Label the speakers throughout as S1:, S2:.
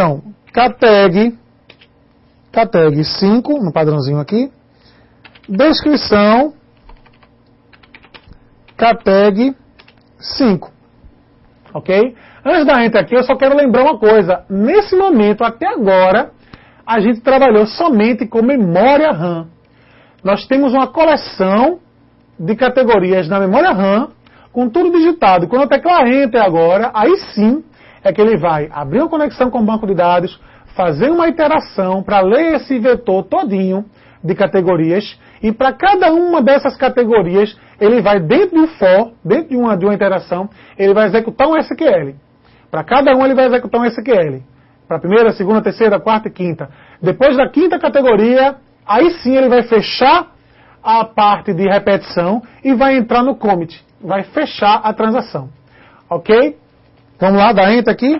S1: Então, ktag 5, no padrãozinho aqui. Descrição ktag 5. Ok? Antes da enter aqui, eu só quero lembrar uma coisa. Nesse momento, até agora, a gente trabalhou somente com memória RAM. Nós temos uma coleção de categorias na memória RAM, com tudo digitado. E quando eu teclar enter agora, aí sim é que ele vai abrir uma conexão com o banco de dados, fazer uma iteração para ler esse vetor todinho de categorias, e para cada uma dessas categorias, ele vai dentro de um for, dentro de uma interação, ele vai executar um SQL. Para cada um ele vai executar um SQL. Para a primeira, segunda, terceira, quarta e quinta. Depois da quinta categoria, aí sim ele vai fechar a parte de repetição e vai entrar no commit. Vai fechar a transação. Ok? Vamos lá, dá enter aqui.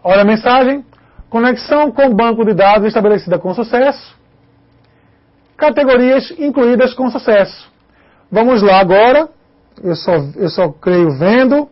S1: Olha a mensagem. Conexão com banco de dados estabelecida com sucesso. Categorias incluídas com sucesso. Vamos lá agora. Eu só creio vendo.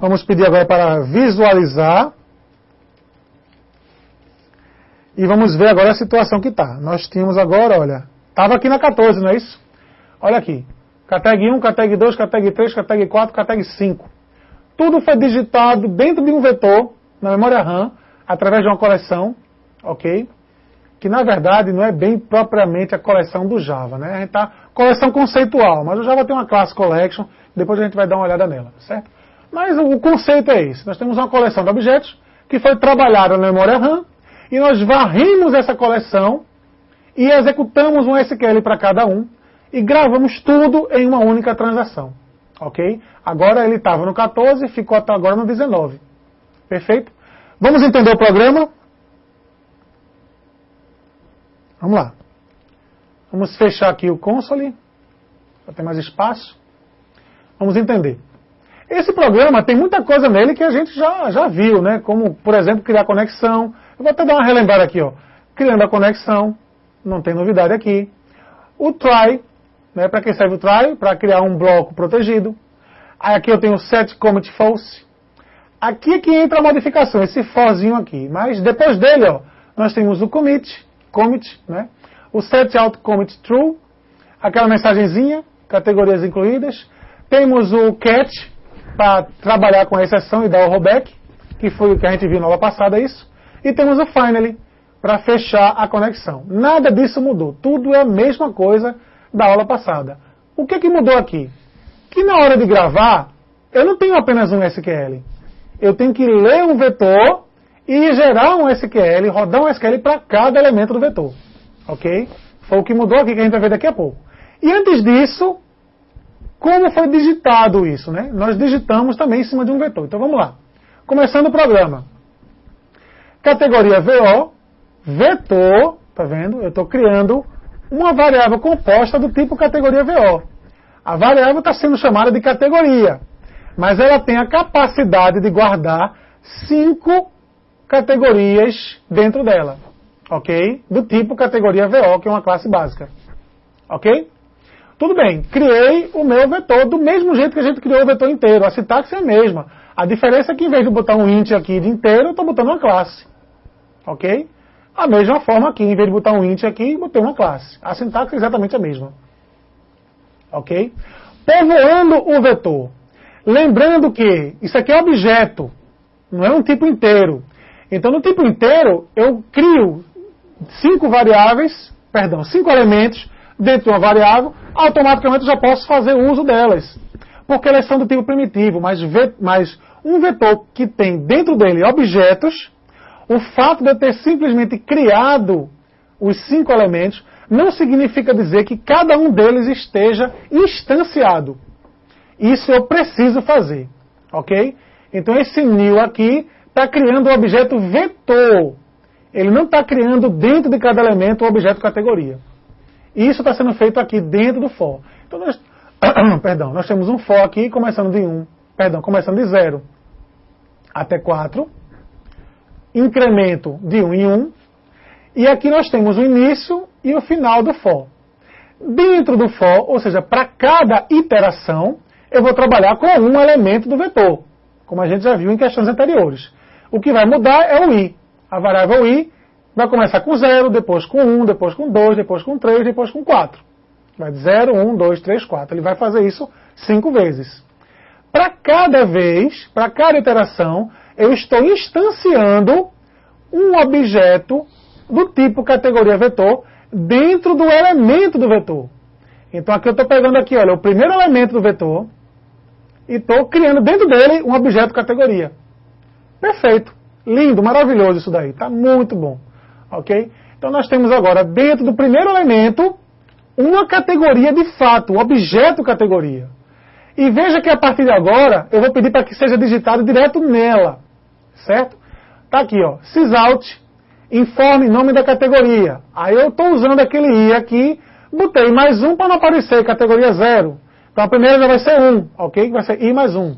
S1: Vamos pedir agora para visualizar. E vamos ver agora a situação que está. Nós tínhamos agora, olha, estava aqui na 14, não é isso? Olha aqui. Categ 1, Categ 2, Categ 3, Categ 4, Categ 5. Tudo foi digitado dentro de um vetor, na memória RAM, através de uma coleção, ok? Que na verdade não é bem propriamente a coleção do Java, né? A gente tá coleção conceitual, mas o Java tem uma classe collection, depois a gente vai dar uma olhada nela, certo? Mas o conceito é esse. Nós temos uma coleção de objetos que foi trabalhada na memória RAM e nós varrimos essa coleção e executamos um SQL para cada um e gravamos tudo em uma única transação, ok? Agora ele estava no 14 e ficou até agora no 19. Perfeito? Vamos entender o programa? Vamos lá. Vamos fechar aqui o console, para ter mais espaço. Vamos entender. Esse programa tem muita coisa nele que a gente já viu, né? Como, por exemplo, criar conexão. Eu vou até dar uma relembrada aqui, ó. Criando a conexão, não tem novidade aqui. O try, né? Para que serve o try? Para criar um bloco protegido. Aí aqui eu tenho o set commit false. Aqui é que entra a modificação, esse forzinho aqui. Mas depois dele, ó, nós temos o commit, né? O set out commit true, aquela mensagenzinha, categorias incluídas. Temos o catch, para trabalhar com a exceção e dar o rollback, que foi o que a gente viu na aula passada, isso. E temos o finally, para fechar a conexão. Nada disso mudou, tudo é a mesma coisa da aula passada. O que mudou aqui? Que na hora de gravar, eu não tenho apenas um SQL. Eu tenho que ler um vetor e gerar um SQL, rodar um SQL para cada elemento do vetor. Ok? Foi o que mudou aqui, que a gente vai ver daqui a pouco. E antes disso, como foi digitado isso, né? Nós digitamos também em cima de um vetor. Então vamos lá. Começando o programa. Categoria VO, vetor, tá vendo? Eu estou criando uma variável composta do tipo categoria VO. A variável está sendo chamada de categoria, mas ela tem a capacidade de guardar 5 categorias dentro dela, ok? Do tipo categoria VO, que é uma classe básica, ok? Tudo bem, criei o meu vetor do mesmo jeito que a gente criou o vetor inteiro. A sintaxe é a mesma. A diferença é que em vez de botar um int aqui de inteiro, eu estou botando uma classe. Ok? A mesma forma aqui, em vez de botar um int aqui, botei uma classe. A sintaxe é exatamente a mesma. Ok? Povoando o vetor. Lembrando que isso aqui é objeto, não é um tipo inteiro. Então no tipo inteiro, eu crio 5 elementos dentro de uma variável, automaticamente eu já posso fazer uso delas. Porque elas são do tipo primitivo, mas um vetor que tem dentro dele objetos, o fato de eu ter simplesmente criado os 5 elementos, não significa dizer que cada um deles esteja instanciado. Isso eu preciso fazer. Ok? Então esse new aqui está criando o objeto vetor. Ele não está criando dentro de cada elemento o objeto categoria. Isso está sendo feito aqui dentro do for. Então nós temos um for aqui começando de 0 até 4, incremento de 1 em 1, e aqui nós temos o início e o final do for. Dentro do for, ou seja, para cada iteração, eu vou trabalhar com um elemento do vetor, como a gente já viu em questões anteriores. O que vai mudar é o i. A variável i vai começar com 0, depois com 1, depois com 2, depois com 3, depois com 4. Vai de 0, 1, 2, 3, 4. Ele vai fazer isso 5 vezes. Para cada vez, para cada iteração, eu estou instanciando um objeto do tipo categoria vetor dentro do elemento do vetor. Então aqui eu estou pegando aqui, olha, o primeiro elemento do vetor e estou criando dentro dele um objeto categoria. Perfeito. Lindo, maravilhoso isso daí. Está muito bom. Ok? Então nós temos agora, dentro do primeiro elemento, uma categoria de fato, um objeto categoria. E veja que a partir de agora, eu vou pedir para que seja digitado direto nela. Certo? Está aqui, ó. Sysout, informe nome da categoria. Aí eu estou usando aquele i aqui, botei mais um para não aparecer categoria 0. Então a primeira já vai ser 1, ok? Vai ser i mais 1.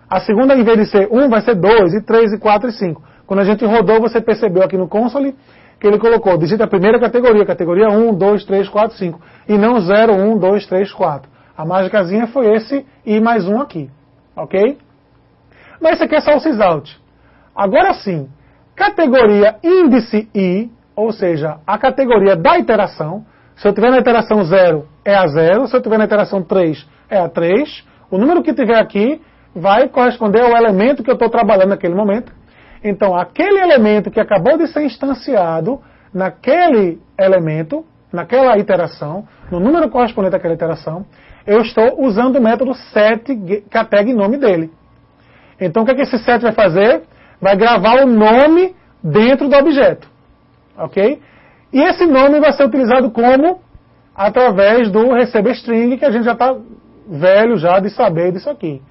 S1: A segunda, em vez de ser 1, vai ser 2, e 3, e 4, e 5. Quando a gente rodou, você percebeu aqui no console que ele colocou, digita a primeira categoria, categoria 1, 2, 3, 4, 5. E não 0, 1, 2, 3, 4. A mágicazinha foi esse i mais 1 aqui, ok? Mas esse aqui é só o sysout. Agora sim, categoria índice i, ou seja, a categoria da iteração. Se eu tiver na iteração 0, é a 0. Se eu tiver na iteração 3, é a 3. O número que tiver aqui vai corresponder ao elemento que eu estou trabalhando naquele momento. Então, aquele elemento que acabou de ser instanciado naquele elemento, naquela iteração, no número correspondente àquela iteração, eu estou usando o método setCateg_nome dele. Então, o que esse set vai fazer? Vai gravar o nome dentro do objeto. Ok? E esse nome vai ser utilizado como? Através do receiveString, que a gente já está velho já de saber disso aqui.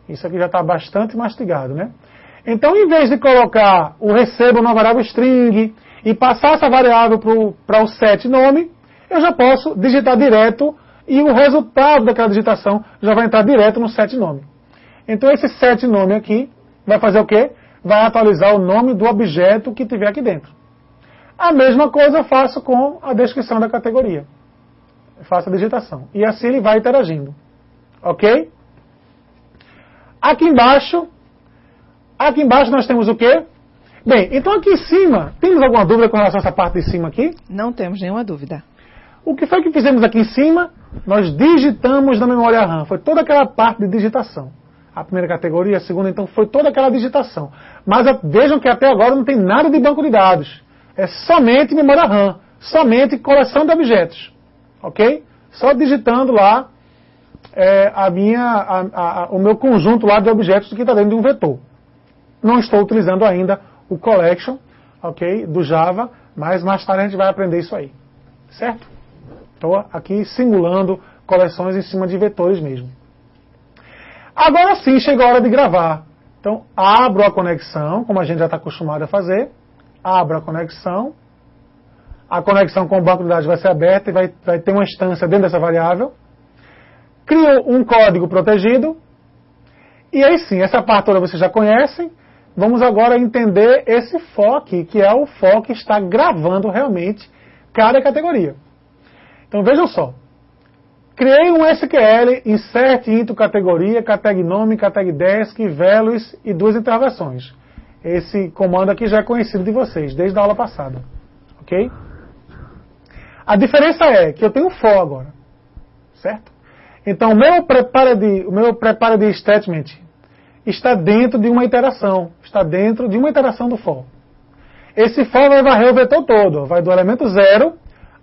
S1: Isso aqui já está bastante mastigado, né? Então, em vez de colocar o recebo na variável string e passar essa variável para o setNome, eu já posso digitar direto e o resultado daquela digitação já vai entrar direto no setNome. Então, esse setNome aqui vai fazer o quê? Vai atualizar o nome do objeto que tiver aqui dentro. A mesma coisa eu faço com a descrição da categoria. Eu faço a digitação. E assim ele vai interagindo. Ok? Aqui embaixo nós temos o quê? Bem, então aqui em cima, temos alguma dúvida com relação a essa parte de cima aqui?
S2: Não temos nenhuma dúvida.
S1: O que foi que fizemos aqui em cima? Nós digitamos na memória RAM. Foi toda aquela parte de digitação. A primeira categoria, a segunda, então, foi toda aquela digitação. Mas vejam que até agora não tem nada de banco de dados. É somente memória RAM. Somente coleção de objetos. Ok? Só digitando lá o meu conjunto lá de objetos que está dentro de um vetor. Não estou utilizando ainda o collection, ok, do Java, mas mais tarde a gente vai aprender isso aí. Certo? Estou aqui simulando coleções em cima de vetores mesmo. Agora sim, chegou a hora de gravar. Então, abro a conexão, como a gente já está acostumado a fazer. Abro a conexão com o banco de dados vai ser aberta e vai ter uma instância dentro dessa variável. Crio um código protegido. E aí sim, essa parte toda vocês já conhecem. Vamos agora entender esse for aqui, que é o for que está gravando realmente cada categoria. Então vejam só. Criei um SQL, insert into categoria, categnome, categdesk, values e 2 interrogações. Esse comando aqui já é conhecido de vocês, desde a aula passada. Ok? A diferença é que eu tenho um for agora. Certo? Então o meu prepare statement está dentro de uma iteração. Está dentro de uma iteração do for. Esse for vai varrer o vetor todo. Vai do elemento 0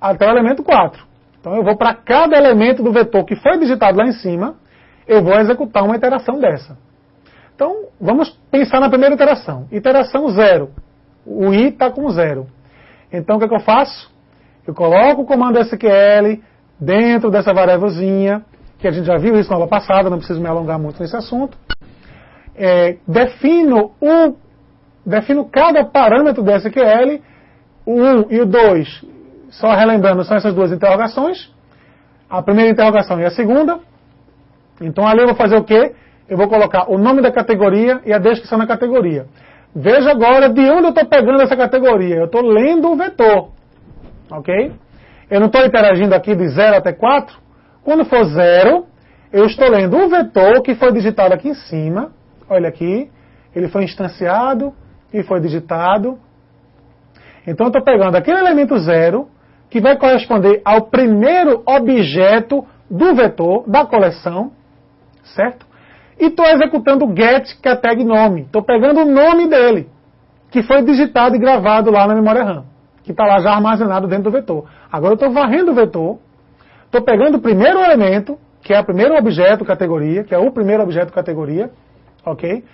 S1: até o elemento 4. Então eu vou para cada elemento do vetor que foi digitado lá em cima, eu vou executar uma iteração dessa. Então vamos pensar na primeira iteração. Iteração 0. O i está com 0. Então o que eu faço? Eu coloco o comando SQL dentro dessa variávelzinha, que a gente já viu isso na aula passada, não preciso me alongar muito nesse assunto. Defino cada parâmetro do SQL, o 1 e o 2, só relembrando, são essas duas interrogações, a primeira interrogação e a segunda. Então ali eu vou fazer o quê? Eu vou colocar o nome da categoria e a descrição da categoria. Veja agora de onde eu estou pegando essa categoria. Eu estou lendo o vetor. Ok? Eu não estou interagindo aqui de 0 até 4. Quando for 0, eu estou lendo o vetor que foi digitado aqui em cima. Olha aqui, ele foi instanciado e foi digitado. Então eu estou pegando aquele elemento 0, que vai corresponder ao primeiro objeto do vetor, da coleção, certo? E estou executando o get, que é a tag nome. Estou pegando o nome dele, que foi digitado e gravado lá na memória RAM, que está lá já armazenado dentro do vetor. Agora eu estou varrendo o vetor, estou pegando o primeiro elemento, que é o primeiro objeto categoria, que é o primeiro objeto categoria, ok?